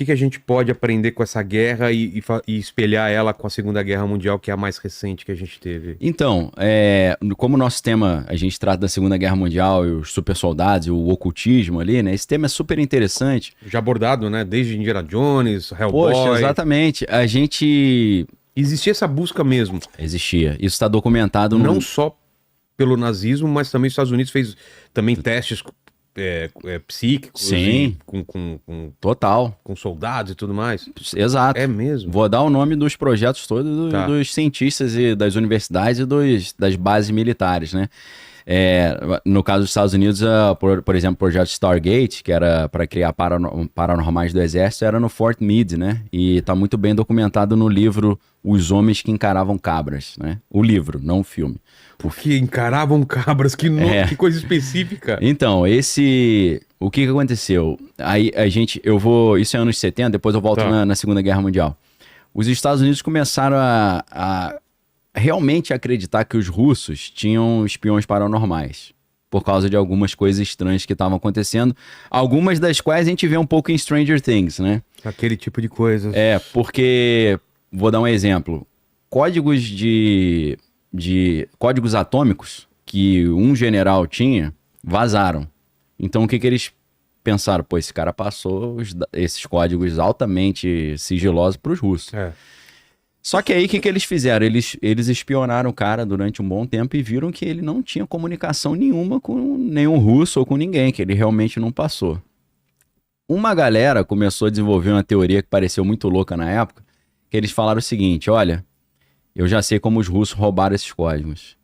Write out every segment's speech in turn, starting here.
que a gente pode aprender com essa guerra e espelhar ela com a Segunda Guerra Mundial, que é a mais recente que a gente teve? Então, como o nosso tema, a gente trata da Segunda Guerra Mundial e os super soldados e o ocultismo ali, né? Esse tema é super interessante. Já abordado, né? Desde Indiana Jones, Hellboy. Poxa, exatamente. A gente... Existia essa busca mesmo. Existia. Isso está documentado Não só pelo nazismo, mas também os Estados Unidos fez também testes psíquicos. Sim. Total. Com soldados e tudo mais. Exato. É mesmo. Vou dar o nome dos projetos todos dos cientistas e das universidades e das bases militares, né? No caso dos Estados Unidos, por exemplo, o projeto Stargate, que era para criar paranormais do exército, era no Fort Meade, né? E está muito bem documentado no livro Os Homens que Encaravam Cabras, né? O livro, não o filme. Porque encaravam cabras, que coisa específica. Então, o que aconteceu? Aí isso é anos 70, depois eu volto na Segunda Guerra Mundial. Os Estados Unidos começaram a realmente acreditar que os russos tinham espiões paranormais, por causa de algumas coisas estranhas que estavam acontecendo, algumas das quais a gente vê um pouco em Stranger Things, né? Aquele tipo de coisa. Porque, vou dar um exemplo, códigos códigos atômicos que um general tinha, vazaram. Então o que eles pensaram? Pô, esse cara passou esses códigos altamente sigilosos para os russos. Só que aí o que eles fizeram? Eles espionaram o cara durante um bom tempo e viram que ele não tinha comunicação nenhuma com nenhum russo ou com ninguém, que ele realmente não passou. Uma galera começou a desenvolver uma teoria que pareceu muito louca na época, que eles falaram o seguinte: olha, eu já sei como os russos roubaram esses códigos.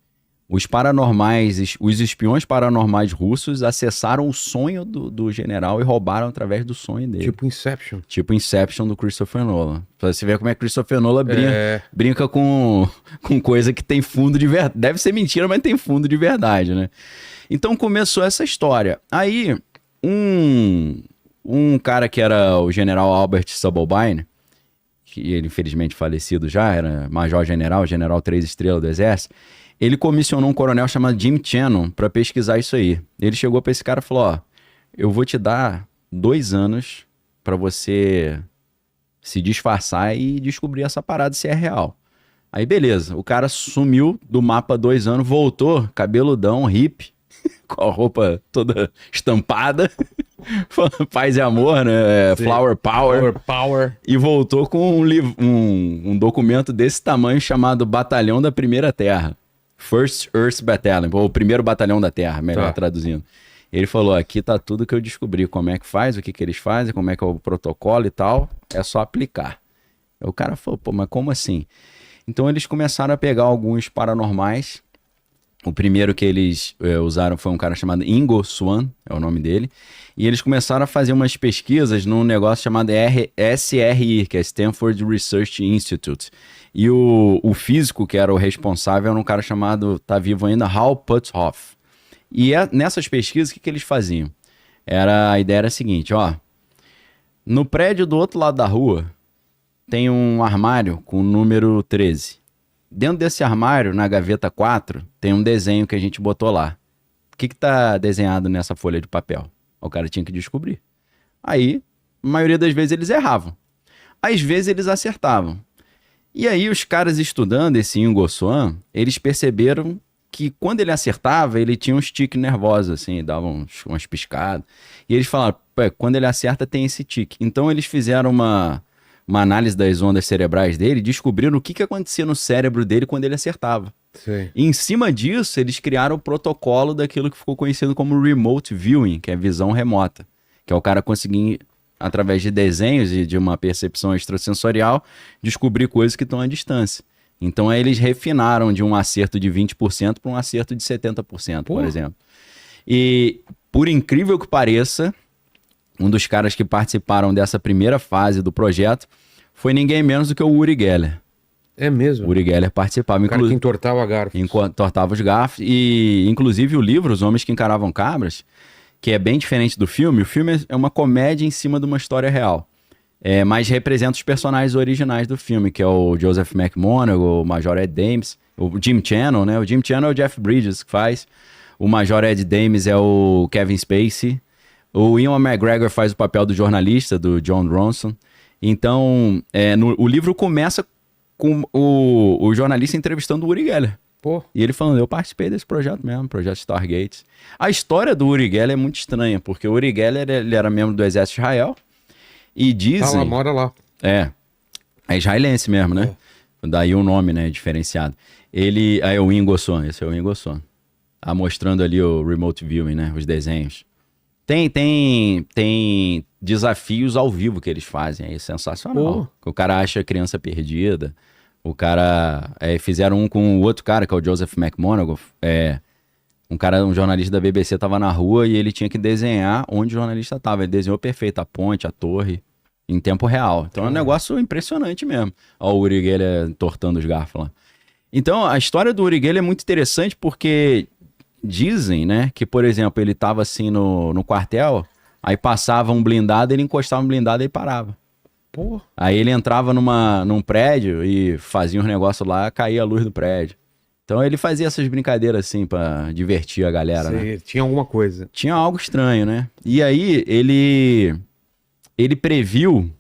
Os espiões paranormais russos acessaram o sonho do general e roubaram através do sonho dele. Tipo Inception. Tipo Inception do Christopher Nolan. Pra você ver como é que Christopher Nolan brinca com coisa que tem fundo de verdade. Deve ser mentira, mas tem fundo de verdade, né? Então começou essa história. Aí, um cara que era o general Albert Subblebine, que ele infelizmente falecido já, era major-general, general 3 estrelas do exército, ele comissionou um coronel chamado Jim Channon para pesquisar isso aí. Ele chegou para esse cara e falou: ó, eu vou te dar 2 anos para você se disfarçar e descobrir essa parada se é real. Aí beleza, o cara sumiu do mapa 2 anos, voltou, cabeludão, hippie, com a roupa toda estampada, paz e amor, né? Flower Power. E voltou com um documento desse tamanho chamado Batalhão da Primeira Terra. First Earth Battalion, ou Primeiro Batalhão da Terra, melhor traduzindo. Ele falou: aqui tá tudo que eu descobri, como é que faz, o que eles fazem, como é que é o protocolo e tal, é só aplicar. Aí o cara falou: pô, mas como assim? Então eles começaram a pegar alguns paranormais. O primeiro que eles usaram foi um cara chamado Ingo Swann, é o nome dele, e eles começaram a fazer umas pesquisas num negócio chamado SRI, que é Stanford Research Institute. E o físico que era o responsável era um cara chamado, tá vivo ainda, Hal Puthoff. E nessas pesquisas, o que eles faziam? A ideia era a seguinte, ó, no prédio do outro lado da rua tem um armário com o número 13. Dentro desse armário, na gaveta 4, tem um desenho que a gente botou lá. O que tá desenhado nessa folha de papel? O cara tinha que descobrir. Aí, a maioria das vezes eles erravam. Às vezes eles acertavam. E aí os caras estudando esse Ingo Swann, eles perceberam que quando ele acertava, ele tinha uns tiques nervosos, assim, dava umas piscadas. E eles falaram: quando ele acerta tem esse tique. Então eles fizeram uma análise das ondas cerebrais dele e descobriram o que acontecia no cérebro dele quando ele acertava. Sim. E em cima disso, eles criaram o protocolo daquilo que ficou conhecido como Remote Viewing, que é visão remota. Que é o cara conseguir, através de desenhos e de uma percepção extrasensorial, descobrir coisas que estão à distância. Então aí eles refinaram de um acerto de 20% para um acerto de 70%, por exemplo. E, por incrível que pareça, um dos caras que participaram dessa primeira fase do projeto foi ninguém menos do que o Uri Geller. É mesmo? O Uri Geller participava. O cara que entortava garfos. Entortava os garfos. E, inclusive, o livro Os Homens que Encaravam Cabras, que é bem diferente do filme. O filme é uma comédia em cima de uma história real. Mas representa os personagens originais do filme, que é o Joseph McMonagall, o Major Ed Dames, o Jim Channon, né? O Jim Channon é o Jeff Bridges que faz. O Major Ed Dames é o Kevin Spacey. O Ian McGregor faz o papel do jornalista, do John Ronson. Então, o livro começa com o jornalista entrevistando o Uri Geller. Pô. E ele falando, eu participei desse projeto mesmo, projeto Stargate. A história do Uri Geller é muito estranha, porque o Uri Geller, ele era membro do exército de Israel. E dizem... Ela mora lá. É israelense mesmo, né? Daí o nome, né, diferenciado. Ele... é o Ingo Swann, esse é o Ingo Swann. Tá mostrando ali o remote viewing, né, os desenhos. Tem desafios ao vivo que eles fazem, aí é sensacional. O cara acha a criança perdida. O cara... fizeram um com o outro cara, que é o Joseph McMonagle. Um jornalista da BBC tava na rua e ele tinha que desenhar onde o jornalista tava. Ele desenhou perfeito a ponte, a torre, em tempo real. Então é um negócio impressionante mesmo. Ó, o Uri Geller entortando os garfos lá. Então a história do Uri Geller é muito interessante porque dizem, né, que, por exemplo, ele tava assim no quartel, aí passava um blindado, ele encostava no blindado e parava. Pô. Aí ele entrava num prédio e fazia uns negócios lá, caía a luz do prédio. Então ele fazia essas brincadeiras assim pra divertir a galera, né? Tinha alguma coisa. Tinha algo estranho, né? E aí ele previu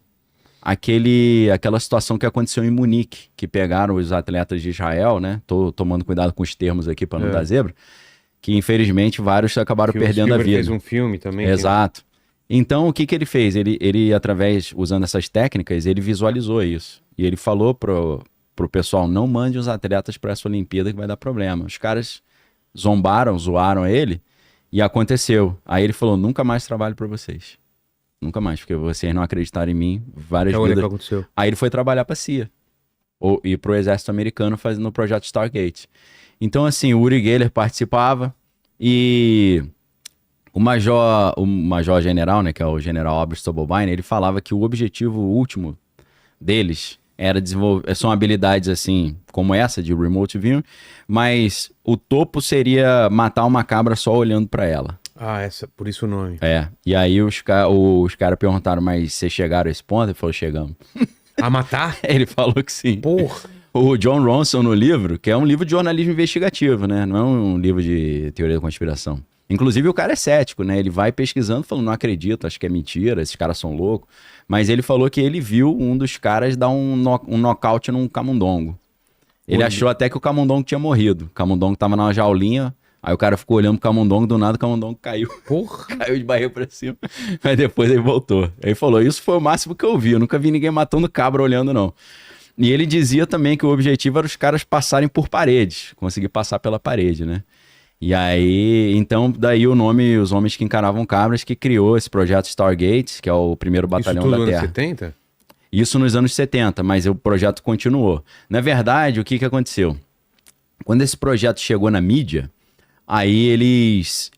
aquela situação que aconteceu em Munique, que pegaram os atletas de Israel, né? Tô tomando cuidado com os termos aqui pra não dar zebra. Que infelizmente vários acabaram perdendo a vida. Ele fez um filme também. Exato. Então o que ele fez? Ele usando essas técnicas, ele visualizou isso. E ele falou pro pessoal, não mande os atletas para essa Olimpíada que vai dar problema. Os caras zoaram ele e aconteceu. Aí ele falou, nunca mais trabalho para vocês. Nunca mais, porque vocês não acreditaram em mim, várias vidas. Que aconteceu. Aí ele foi trabalhar pra CIA. E pro exército americano fazendo o projeto Stargate. Então assim, o Uri Geller participava e o major general, né, que é o general Albert Stubblebine, ele falava que o objetivo último deles era desenvolver, são habilidades assim, como essa de remote viewing, mas o topo seria matar uma cabra só olhando pra ela. Por isso o nome. E aí os caras perguntaram, mas vocês chegaram a esse ponto? Ele falou, chegamos. A matar? Ele falou que sim. Porra! O John Ronson no livro, que é um livro de jornalismo investigativo, né? Não é um livro de teoria da conspiração. Inclusive o cara é cético, né? Ele vai pesquisando, falando, não acredito, acho que é mentira, esses caras são loucos. Mas ele falou que ele viu um dos caras dar um nocaute num camundongo. Ele achou até que o camundongo tinha morrido. O camundongo tava numa jaulinha, aí o cara ficou olhando pro camundongo, do nada o camundongo caiu. Porra! Caiu de barriga pra cima. Mas depois ele voltou. Ele falou, isso foi o máximo que eu vi. Eu nunca vi ninguém matando cabra olhando, não. E ele dizia também que o objetivo era os caras passarem por paredes. Conseguir passar pela parede, né? E aí, então, daí o nome, os homens que encaravam cabras, que criou esse projeto Stargate, que é o primeiro batalhão da Terra. Isso tudo nos anos 70? Isso nos anos 70, mas o projeto continuou. Na verdade, o que aconteceu? Quando esse projeto chegou na mídia, aí eles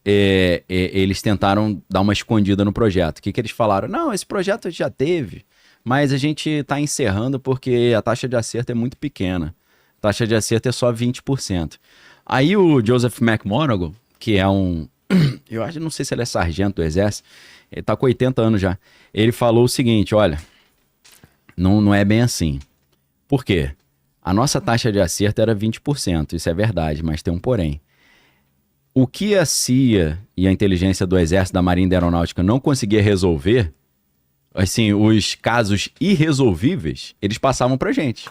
tentaram dar uma escondida no projeto. O que eles falaram? Não, esse projeto já teve, mas a gente está encerrando porque a taxa de acerto é muito pequena. A taxa de acerto é só 20%. Aí o Joseph McMonagle, que é eu acho, não sei se ele é sargento do exército, ele tá com 80 anos já. Ele falou o seguinte, olha, não é bem assim. Por quê? A nossa taxa de acerto era 20%, isso é verdade, mas tem um porém. O que a CIA e a inteligência do exército, da Marinha e da Aeronáutica não conseguia resolver, assim, os casos irresolvíveis, eles passavam pra gente.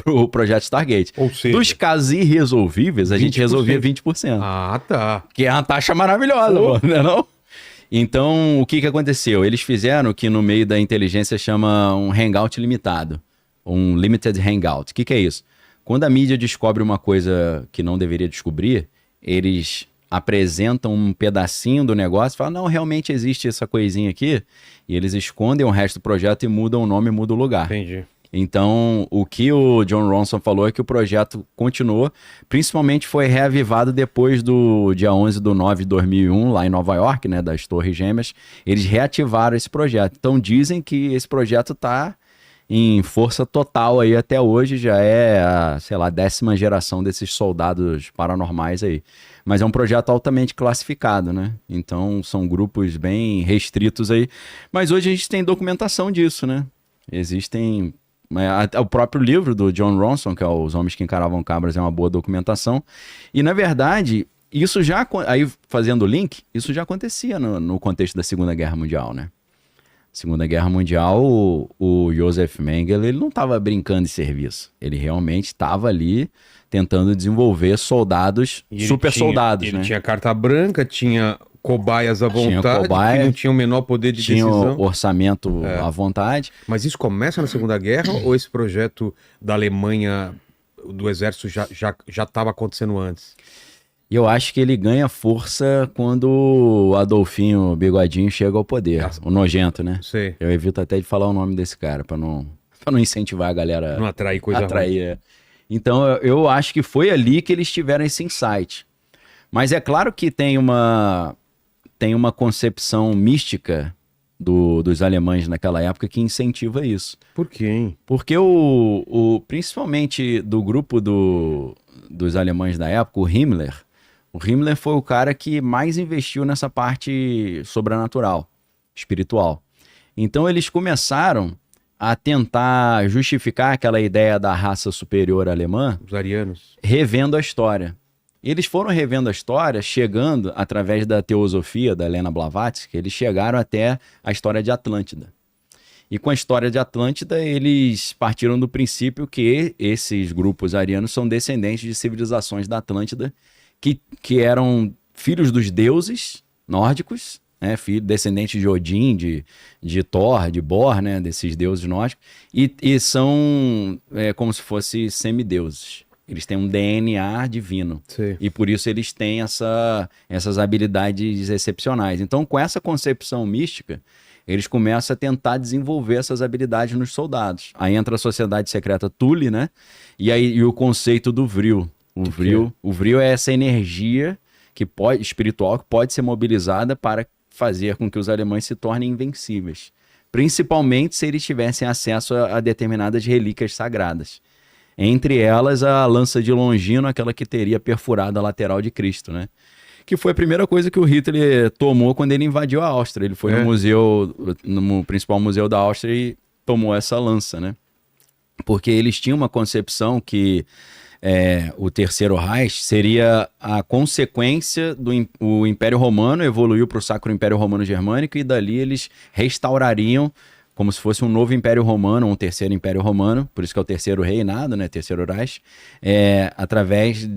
Pro projeto Stargate. Ou seja, dos casos irresolvíveis, a gente resolvia 20%. Ah, tá. Que é uma taxa maravilhosa, pô, não é não? Então, o que aconteceu? Eles fizeram o que no meio da inteligência chama um hangout limitado. Um limited hangout. O que é isso? Quando a mídia descobre uma coisa que não deveria descobrir, eles apresentam um pedacinho do negócio e falam, não, realmente existe essa coisinha aqui, e eles escondem o resto do projeto e mudam o nome e mudam o lugar. Entendi. Então, o que o John Ronson falou é que o projeto continuou, principalmente foi reavivado depois do dia 11/9/2001, lá em Nova York, né, das Torres Gêmeas, eles reativaram esse projeto. Então, dizem que esse projeto está em força total aí até hoje, já é a, sei lá, 10ª geração desses soldados paranormais aí. Mas é um projeto altamente classificado, né? Então, são grupos bem restritos aí. Mas hoje a gente tem documentação disso, né? Existem... O próprio livro do John Ronson, que é Os Homens que Encaravam Cabras, é uma boa documentação. E, na verdade, isso já, aí fazendo o link, isso já acontecia no contexto da Segunda Guerra Mundial, né? Segunda Guerra Mundial, o Joseph Mengele, ele não estava brincando de serviço. Ele realmente estava ali tentando desenvolver soldados, super soldados, né? Ele tinha carta branca, tinha cobaias à vontade, cobaia, que não tinha o menor poder de tinha decisão. Orçamento à vontade. Mas isso começa na Segunda Guerra ou esse projeto da Alemanha, do exército, já estava acontecendo antes? E eu acho que ele ganha força quando o Adolfinho Bigodinho chega ao poder. O nojento, né? Sei. Eu evito até de falar o nome desse cara, pra não incentivar a galera. Não atrair coisa ruim. Então eu acho que foi ali que eles tiveram esse insight. Mas é claro que tem uma concepção mística dos alemães naquela época que incentiva isso. Por quê, hein? Porque principalmente do grupo dos alemães da época, o Himmler foi o cara que mais investiu nessa parte sobrenatural, espiritual. Então eles começaram a tentar justificar aquela ideia da raça superior alemã, os arianos, revendo a história. Eles foram revendo a história, chegando, através da teosofia da Helena Blavatsky, eles chegaram até a história de Atlântida. E com a história de Atlântida, eles partiram do princípio que esses grupos arianos são descendentes de civilizações da Atlântida, que eram filhos dos deuses nórdicos, né, descendentes de Odin, de Thor, de Bor, né, desses deuses nórdicos, e são como se fossem semideuses. Eles têm um DNA divino. Sim. E por isso eles têm essas habilidades excepcionais. Então, com essa concepção mística, eles começam a tentar desenvolver essas habilidades nos soldados. Aí entra a sociedade secreta Thule, né? E o conceito do Vril. O Vril é essa energia espiritual que pode ser mobilizada para fazer com que os alemães se tornem invencíveis. Principalmente se eles tivessem acesso a determinadas relíquias sagradas. Entre elas, a lança de Longino, aquela que teria perfurado a lateral de Cristo, né? Que foi a primeira coisa que o Hitler tomou quando ele invadiu a Áustria. Ele foi no principal museu da Áustria e tomou essa lança, né? Porque eles tinham uma concepção que o Terceiro Reich seria a consequência do Império Romano, evoluiu para o Sacro Império Romano Germânico e dali eles restaurariam como se fosse um novo Império Romano, um terceiro Império Romano, por isso que é o terceiro reinado, né, Terceiro Reich, através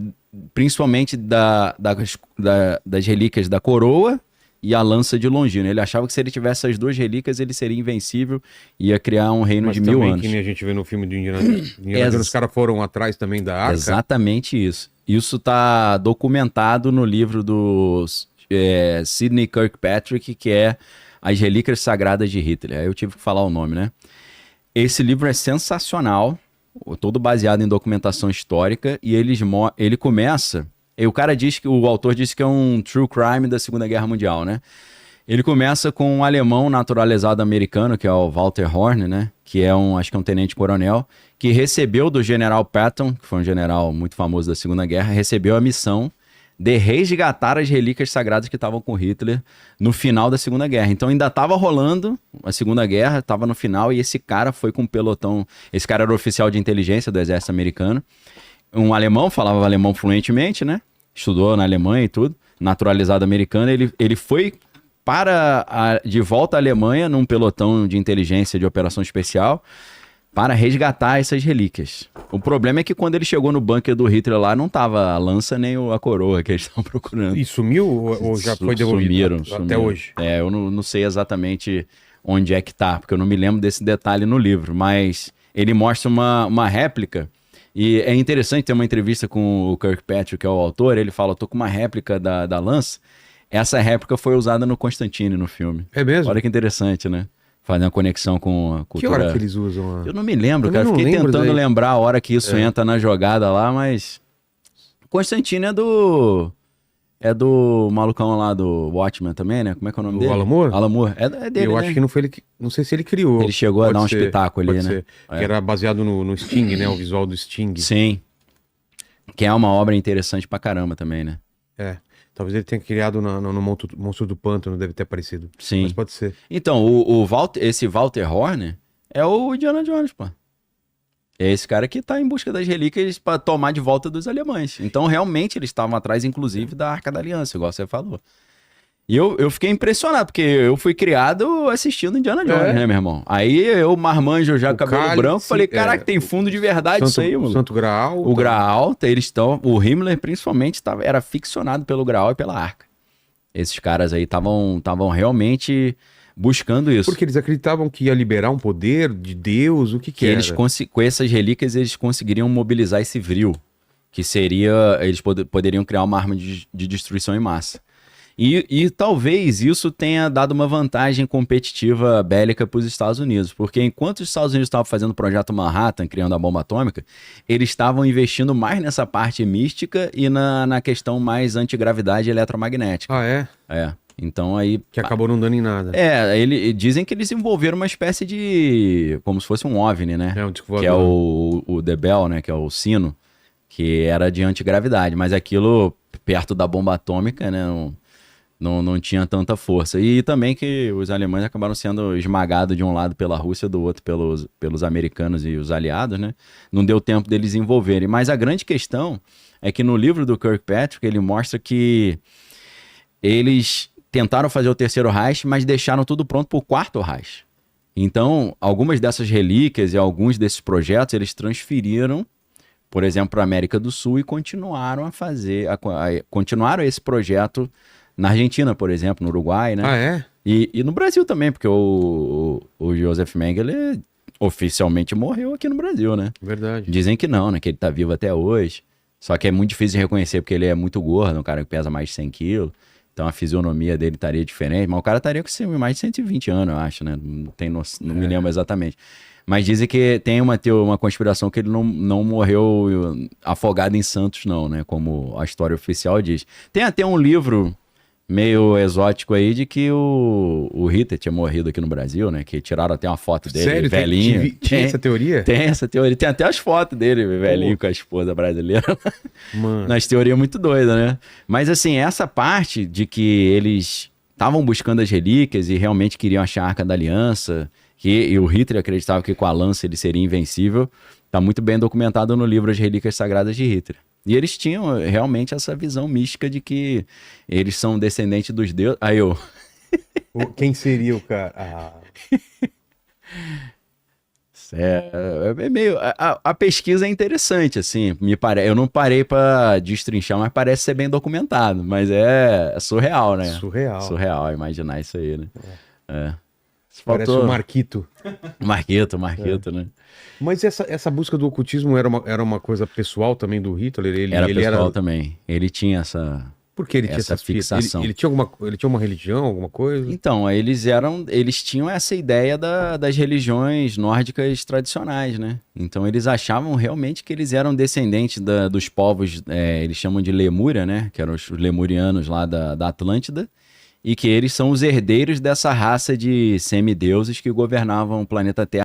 principalmente das relíquias da coroa e a lança de Longino. Ele achava que se ele tivesse as duas relíquias, ele seria invencível e ia criar um reino de 1000 anos. Que nem a gente vê no filme do Indiana Jones, os caras foram atrás também da arca. Exatamente isso. Isso está documentado no livro do Sidney Kirkpatrick, que é As Relíquias Sagradas de Hitler. Aí eu tive que falar o nome, né? Esse livro é sensacional, todo baseado em documentação histórica, e ele começa... o autor disse que é um true crime da Segunda Guerra Mundial, né? Ele começa com um alemão naturalizado americano, que é o Walter Horn, né? Que acho que é um tenente-coronel, que recebeu do general Patton, que foi um general muito famoso da Segunda Guerra, recebeu a missão de resgatar as relíquias sagradas que estavam com Hitler no final da Segunda Guerra. Então ainda estava rolando a Segunda Guerra, estava no final, e esse cara foi com um pelotão. Esse cara era oficial de inteligência do exército americano. Um alemão, falava alemão fluentemente, né? Estudou na Alemanha e tudo, naturalizado americano. Ele foi de volta à Alemanha num pelotão de inteligência de operação especial para resgatar essas relíquias. O problema é que quando ele chegou no bunker do Hitler lá, não tava a lança nem a coroa que eles estavam procurando. E sumiu ou já foi devolvido? Sumiram. Até hoje. Eu não sei exatamente onde é que tá, porque eu não me lembro desse detalhe no livro, mas ele mostra uma réplica. E é interessante ter uma entrevista com o Kirkpatrick, que é o autor. Ele fala, eu tô com uma réplica da lança. Essa réplica foi usada no Constantine, no filme. É mesmo? Olha que interessante, né? Fazer uma conexão com a cultura... Que hora que eles usam? Eu não me lembro, cara. Fiquei tentando lembrar a hora que isso entra na jogada lá, mas... Constantine é do malucão lá do Watchmen também, né? Como é que é o nome dele? O Alan Moore? Alan Moore. É dele, Eu né? acho que não foi ele que... Não sei se ele criou. Ele chegou a dar um espetáculo ali, né? Que era baseado no Sting, né? O visual do Sting. Sim. Que é uma obra interessante pra caramba também, né? Talvez ele tenha criado no Monstro do Pântano, deve ter aparecido. Sim. Mas pode ser. Então, esse Walter Horn é o Indiana Jones, pô. É esse cara que tá em busca das relíquias para tomar de volta dos alemães. Então, realmente, eles estavam atrás, inclusive, da Arca da Aliança, igual você falou. E eu fiquei impressionado, porque eu fui criado assistindo Indiana Jones, né, meu irmão? Aí eu, marmanjo já, O cabelo cálice, branco, falei, caraca, tem fundo de verdade isso aí, mano. Santo Graal. O Graal, eles estão... O Himmler, principalmente, era ficcionado pelo Graal e pela Arca. Esses caras aí estavam realmente buscando isso. Porque eles acreditavam que ia liberar um poder de Deus, o que era? Com essas relíquias, eles conseguiriam mobilizar esse vril, que seria... Eles poderiam criar uma arma de destruição em massa. E talvez isso tenha dado uma vantagem competitiva bélica para os Estados Unidos, porque enquanto os Estados Unidos estavam fazendo o projeto Manhattan, criando a bomba atômica, eles estavam investindo mais nessa parte mística e na questão mais antigravidade eletromagnética. Ah, é? É. Então aí... Que acabou não dando em nada. Dizem que eles desenvolveram uma espécie de... como se fosse um OVNI, né? É um disco que é voador. o The Bell, né? Que é o sino, que era de antigravidade, mas aquilo perto da bomba atômica, né? Não tinha tanta força. E também que os alemães acabaram sendo esmagados de um lado pela Rússia, do outro pelos americanos e os aliados, né? Não deu tempo deles desenvolverem. Mas a grande questão é que no livro do Kirkpatrick, ele mostra que eles tentaram fazer o terceiro Reich, mas deixaram tudo pronto para o quarto Reich. Então, algumas dessas relíquias e alguns desses projetos, eles transferiram, por exemplo, para a América do Sul e continuaram continuaram esse projeto na Argentina, por exemplo, no Uruguai, né? Ah, é? E no Brasil também, porque o Joseph Mengele oficialmente morreu aqui no Brasil, né? Verdade. Dizem que não, né? Que ele tá vivo até hoje. Só que é muito difícil de reconhecer, porque ele é muito gordo, um cara que pesa mais de 100 quilos. Então a fisionomia dele estaria diferente. Mas o cara estaria com mais de 120 anos, eu acho, né? Não me lembro exatamente. Mas dizem que tem uma conspiração que ele não morreu afogado em Santos, não, né? Como a história oficial diz. Tem até um livro meio exótico aí de que o Hitler tinha morrido aqui no Brasil, né? Que tiraram até uma foto dele, Sério? velhinho. Tinha essa teoria? Tem essa teoria. Tem até as fotos dele, velhinho, com a esposa brasileira. Mano. Nas teorias muito doidas, né? Mas assim, essa parte de que eles estavam buscando as relíquias e realmente queriam achar a Arca da Aliança, e o Hitler acreditava que com a lança ele seria invencível, tá muito bem documentado no livro As Relíquias Sagradas de Hitler. E eles tinham realmente essa visão mística de que eles são descendentes dos deuses. Aí eu... Quem seria o cara? Ah. É meio... A pesquisa é interessante, assim, eu não parei pra destrinchar, mas parece ser bem documentado, mas é surreal, né? Surreal imaginar isso aí, né? Parece o Marquito. Marquito, né? Mas essa busca do ocultismo era uma coisa pessoal também do Hitler? Ele pessoal também. Ele tinha essa... Por que ele tinha essa fixação? Ele tinha uma religião, alguma coisa? Então, eles tinham essa ideia das religiões nórdicas tradicionais, né? Então, eles achavam realmente que eles eram descendentes dos povos, eles chamam de Lemúria, né? Que eram os lemurianos lá da Atlântida, e que eles são os herdeiros dessa raça de semideuses que governavam o planeta Terra